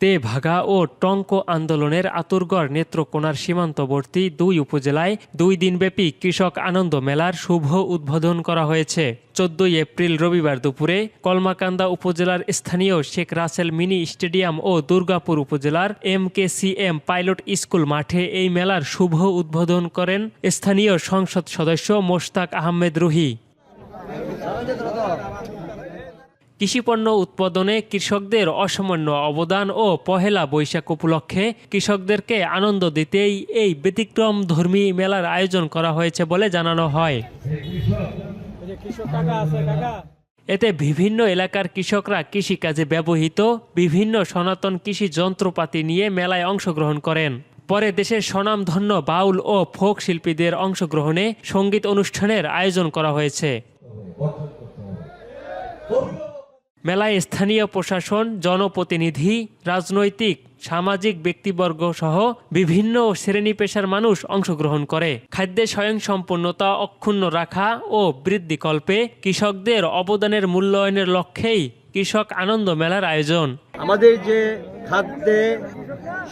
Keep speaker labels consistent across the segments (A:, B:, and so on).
A: তেভাগা ও টঙ্ক আন্দোলনের আতুরগড় নেত্রকোনার সীমান্তবর্তী দুই উপজেলায় 2 দিনব্যাপী কৃষক আনন্দ মেলার শুভ উদ্বোধন করা হয়েছে। 14 এপ্রিল রবিবার দুপুরে কলমাকান্দা উপজেলার স্থানীয় শেখ রাসেল মিনি স্টেডিয়াম ও দুর্গাপুর উপজেলার MKCM পাইলট স্কুল মাঠে এই মেলার শুভ উদ্বোধন করেন স্থানীয় সংসদ সদস্য মোশতাক আহমেদ রুহি। কৃষিপণ্য উৎপাদনে কৃষকদের অসামান্য অবদান ও পহেলা বৈশাখ উপলক্ষে কৃষকদেরকে আনন্দ দিতেই এই ব্যতিক্রমধর্মী মেলার আয়োজন করা হয়েছে বলে জানানো হয়। এতে বিভিন্ন এলাকার কৃষকরা কৃষিকাজে ব্যবহৃত বিভিন্ন সনাতন কৃষি যন্ত্রপাতি নিয়ে মেলায় অংশগ্রহণ করেন। পরে দেশের স্বনামধন্য বাউল ও ফোক শিল্পীদের অংশগ্রহণে সঙ্গীত অনুষ্ঠানের আয়োজন করা হয়েছে। মেলায় স্থানীয় প্রশাসন, জনপ্রতিনিধি, রাজনৈতিক, সামাজিক ব্যক্তিবর্গ সহ বিভিন্ন শ্রেণী পেশার মানুষ অংশগ্রহণ করে। খাদ্যে স্বয়ংসম্পূর্ণতা অক্ষুণ্ণ রাখা ও বৃদ্ধিকল্পে কৃষকদের অবদানের মূল্যায়নের লক্ষ্যেই কৃষক আনন্দ মেলার আয়োজন।
B: আমাদের যে খাদ্যে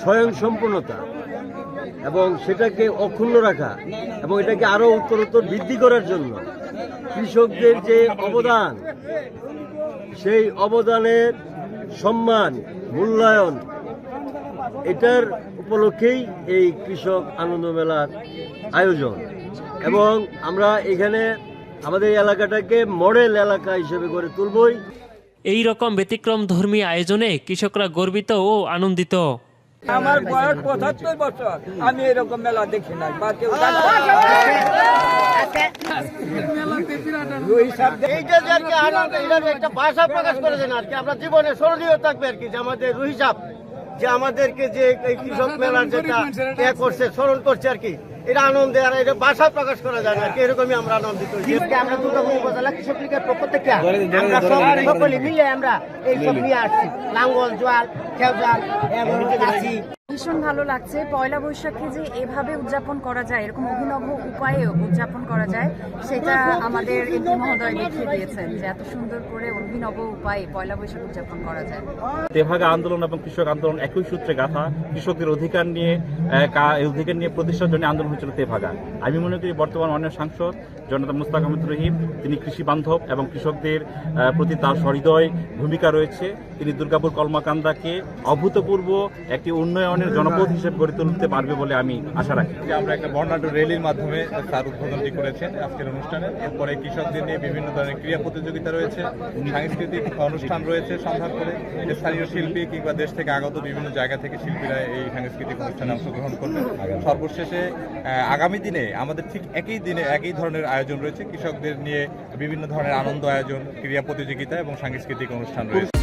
B: স্বয়ংসম্পূর্ণতা এবং সেটাকে অক্ষুণ্ণ রাখা এবং এটাকে আরো উত্তরোত্তর বৃদ্ধি করার জন্য কৃষকদের যে অবদান, সেই অবদানের সম্মান মূল্যায়ন, এটার উপলক্ষেই এই কৃষক আনন্দ মেলার আয়োজন। এবং আমরা এখানে আমাদের এলাকাটাকে মডেল এলাকা হিসেবে গড়ে তুলবই।
A: এই রকম ব্যতিক্রমধর্মী আয়োজনে কৃষকরা গর্বিত ও আনন্দিত।
C: আমার বয়স 75 বছর, আমি এরকম মেলা দেখি না।
B: একটা ভাষা প্রকাশ করে দেন আর কি, আমরা জীবনে স্মরণীয় থাকবে আর কি, যে আমাদের রুহি সাহেব যে আমাদেরকে যে এই কৃষক মেলার যেটা করছে, স্মরণ করছে আর কি, এটা আনন্দে আর এটা ভাষা প্রকাশ করা যায় না আর কি, এরকমই আমরা আনন্দিত।
D: আমরা দুর্গাপুর উপজেলা কৃষক লীগের পক্ষ থেকে আমরা সকলে মিলে আমরা এইসব নিয়ে আসছি, লাঙ্গল, জোয়াল, খেউজাল এবং কাশি।
E: ভীষণ ভালো লাগছে। পয়লা বৈশাখে যে এভাবে উদযাপন করা যায়, এরকম অভিনব উপায়ে উদযাপন করা যায়, সেটা আমাদের এমপি মহোদয় দেখিয়ে দিয়েছেন যে এত সুন্দর করে অভিনব উপায়ে পয়লা বৈশাখ উদযাপন করা যায়।
F: তেভাগা আন্দোলন এবং কৃষক আন্দোলন একই সূত্রে গাঁথা। কৃষকদের অধিকার নিয়ে প্রতিষ্ঠার জন্য আন্দোলন হয়েছিল তেভাগা। আমি মনে করি বর্তমান মাননীয় সাংসদ জনতা মোশতাক আহমেদ রহিম, তিনি কৃষি বান্ধব এবং কৃষকদের প্রতি তার সহৃদয় ভূমিকা রয়েছে। তিনি দুর্গাপুর কলমাকান্দাকে অভূতপূর্ব একটি উন্নয়নের জনপদ হিসেবে গড়ে তুলতে পারবে বলে আমি আশা রাখি।
G: আমরা একটা বর্ণাঢ্য র্যালির মাধ্যমে তার উদ্বোধনটি করেছেন আজকের অনুষ্ঠানে। এরপরে কৃষকদের নিয়ে বিভিন্ন ধরনের ক্রীড়া প্রতিযোগিতা রয়েছে, সাংস্কৃতিক অনুষ্ঠান রয়েছে, সন্ধ্যা করে স্থানীয় শিল্পী কিংবা দেশ থেকে আগত বিভিন্ন জায়গা থেকে শিল্পীরা এই সাংস্কৃতিক অনুষ্ঠানে অংশগ্রহণ করবেন। সর্বশেষে আগামী দিনে আমাদের ঠিক একই ধরনের আয়োজন রয়েছে, কৃষকদের নিয়ে বিভিন্ন ধরনের আনন্দ আয়োজন, ক্রীড়া প্রতিযোগিতা এবং সাংস্কৃতিক অনুষ্ঠান রয়েছে।